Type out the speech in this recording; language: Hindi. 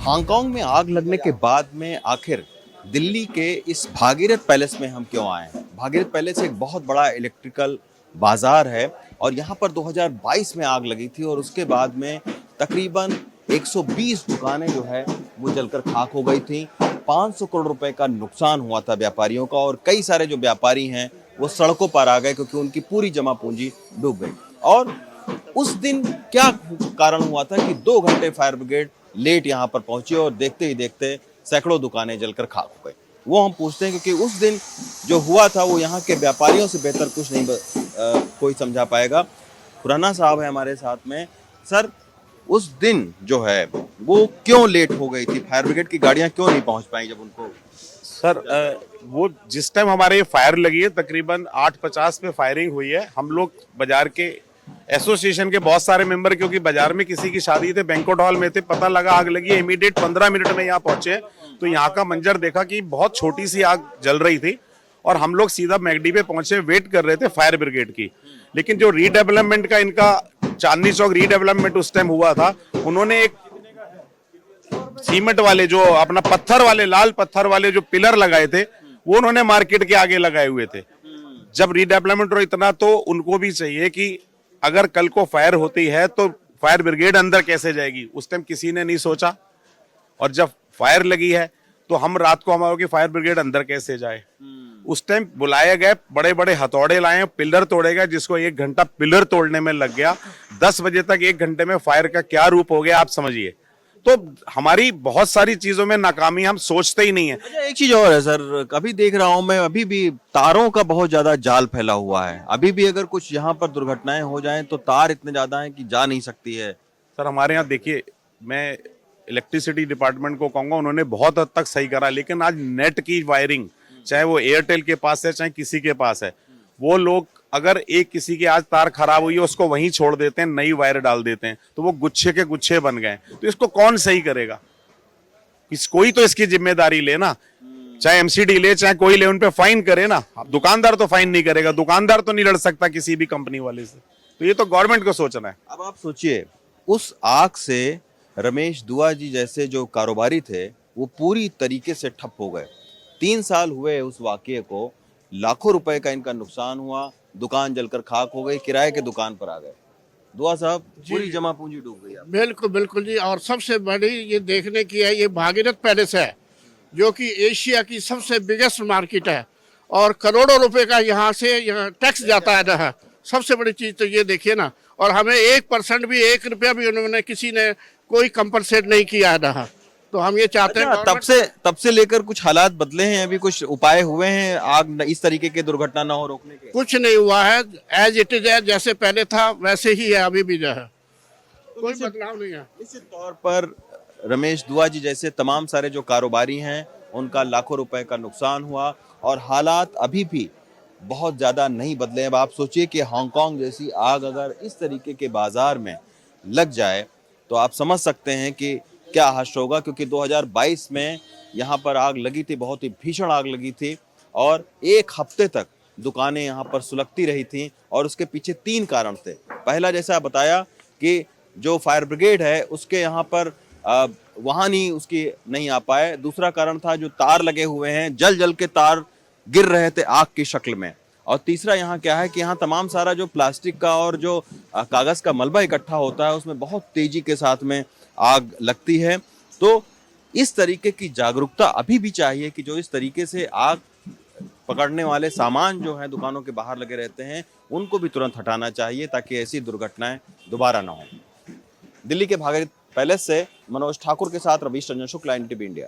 हांगकांग में आग लगने के बाद में आखिर दिल्ली के इस भागीरथ पैलेस में हम क्यों आए हैं? भागीरथ पैलेस एक बहुत बड़ा इलेक्ट्रिकल बाजार है और यहाँ पर 2022 में आग लगी थी और उसके बाद में तकरीबन 120 दुकानें जो है वो जलकर खाक हो गई थी। 500 करोड़ रुपए का नुकसान हुआ था व्यापारियों का और कई सारे जो व्यापारी हैं वो सड़कों पर आ गए क्योंकि उनकी पूरी जमा पूंजी डूब गई। और उस दिन क्या कारण हुआ था कि 2 घंटे फायर ब्रिगेड लेट यहाँ पर पहुंची और देखते ही देखते सैकड़ों दुकानें जलकर खाक हो गई। वो हम पूछते हैं क्योंकि उस दिन जो हुआ था वो यहाँ के व्यापारियों से बेहतर कुछ नहीं कोई समझा पाएगा। खुराना साहब है हमारे साथ में। सर, उस दिन जो है वो क्यों लेट हो गई थी? फायर ब्रिगेड की गाड़ियां क्यों नहीं पहुंच पाई जब उनको? सर वो जिस टाइम हमारे फायर लगी है तकरीबन 8:50 पे फायरिंग हुई है। हम लोग बाजार के एसोसिएशन के बहुत सारे मेंबर, क्योंकि बाजार में किसी की शादी थे, बैंक्वेट हॉल में थे, पता लगा आग लगी है, इमीडिएट 15 मिनट में यहाँ पहुंचे तो यहाँ का मंजर देखा कि बहुत छोटी सी आग जल रही थी और हम लोग सीधा मैगडी पे पहुंचे, वेट कर रहे थे फायर ब्रिगेड की। लेकिन जो रीडेवलपमेंट का इनका चांदनी चौक रीडेवलपमेंट उस टाइम हुआ था, उन्होंने एक सीमेंट वाले जो अपना पत्थर वाले लाल पत्थर वाले जो पिलर लगाए थे वो उन्होंने मार्केट के आगे लगाए हुए थे। जब रीडेवलपमेंट हो इतना तो उनको भी चाहिए कि अगर कल को फायर होती है तो फायर ब्रिगेड अंदर कैसे जाएगी, उस टाइम किसी ने नहीं सोचा। और जब फायर लगी है तो हम रात को हमारे की फायर ब्रिगेड अंदर कैसे जाए। उस टाइम बुलाए गए, बड़े बड़े हथौड़े लाए, पिलर तोड़े गए, जिसको 1 घंटा पिलर तोड़ने में लग गया। 10 बजे तक 1 घंटे में फायर का क्या रूप हो गया आप समझिए। तो हमारी बहुत सारी चीजों में नाकामी हम सोचते ही नहीं है। अच्छा, एक चीज और है सर, अभी देख रहा हूं मैं, अभी भी तारों का बहुत ज्यादा जाल फैला हुआ है। अभी भी अगर कुछ यहाँ पर दुर्घटनाएं हो जाएं तो तार इतने ज्यादा हैं कि जा नहीं सकती है। सर हमारे यहाँ देखिए, मैं इलेक्ट्रिसिटी डिपार्टमेंट को कहूंगा, उन्होंने बहुत हद तक सही करा, लेकिन आज नेट की वायरिंग चाहे वो एयरटेल के पास है चाहे किसी के पास है, वो लोग अगर एक किसी की आज तार खराब हुई है उसको वहीं छोड़ देते हैं, नई वायर डाल देते हैं, तो वो गुच्छे के गुच्छे बन गए। तो इसको कौन सही करेगा? कोई तो इसकी जिम्मेदारी ले ना, चाहे एमसीडी ले चाहे कोई ले, उन पे फाइन करे ना। दुकानदार तो फाइन नहीं करेगा, दुकानदार तो नहीं लड़ सकता किसी भी कंपनी वाले से। तो ये तो गवर्नमेंट को सोचना है। अब आप सोचिए, उस आग से रमेश दुआ जी जैसे जो कारोबारी थे वो पूरी तरीके से ठप हो गए। 3 साल हुए उस वाकये को, लाखों रुपए का इनका नुकसान हुआ, दुकान जलकर खाक हो गई, किराए के दुकान पर आ गए। दुआ साहब, पूरी जमा पूंजी डूब गई। बिल्कुल बिल्कुल जी। और सबसे बड़ी ये देखने की है, ये भागीरथ पैलेस है जो कि एशिया की सबसे बिगेस्ट मार्केट है और करोड़ों रुपए का यहाँ से टैक्स जाता है ना। सबसे बड़ी चीज तो ये देखिए ना, और हमें 1% भी, 1 रुपया भी उन्होंने किसी ने कोई कंपनसेट नहीं किया है ना। तो हम ये चाहते हैं तब से लेकर कुछ हालात बदले हैं? अभी कुछ उपाय हुए हैं आग इस तरीके की दुर्घटना ना हो रोकने के? कुछ नहीं हुआ है, एज इट इज है, जैसे पहले था वैसे ही है अभी भी जो है, कोई बदलाव नहीं है। निश्चित तौर पर रमेश दुआ जी जैसे तमाम सारे जो कारोबारी हैं उनका लाखों रुपए का नुकसान हुआ और हालात अभी भी बहुत ज्यादा नहीं बदले। अब आप सोचिए कि हांगकांग जैसी आग अगर इस तरीके के बाजार में लग जाए तो आप समझ सकते हैं कि क्या हादसा होगा। क्योंकि 2022 में यहाँ पर आग लगी थी, बहुत ही भीषण आग लगी थी और 1 हफ्ते तक दुकानें यहाँ पर सुलगती रही थी और उसके पीछे 3 कारण थे। पहला, जैसा बताया कि जो फायर ब्रिगेड है उसके यहाँ पर वहाँ नहीं आ पाए। दूसरा कारण था जो तार लगे हुए हैं, जल जल के तार गिर रहे थे आग की शक्ल में। और तीसरा यहाँ क्या है कि यहाँ तमाम सारा जो प्लास्टिक का और जो कागज का मलबा इकट्ठा होता है उसमें बहुत तेजी के साथ में आग लगती है। तो इस तरीके की जागरूकता अभी भी चाहिए कि जो इस तरीके से आग पकड़ने वाले सामान जो है दुकानों के बाहर लगे रहते हैं उनको भी तुरंत हटाना चाहिए ताकि ऐसी दुर्घटनाएं दोबारा ना हो। दिल्ली के भागीरथ पैलेस से मनोज ठाकुर के साथ रवीश रंजन शुक्ला, NTV इंडिया।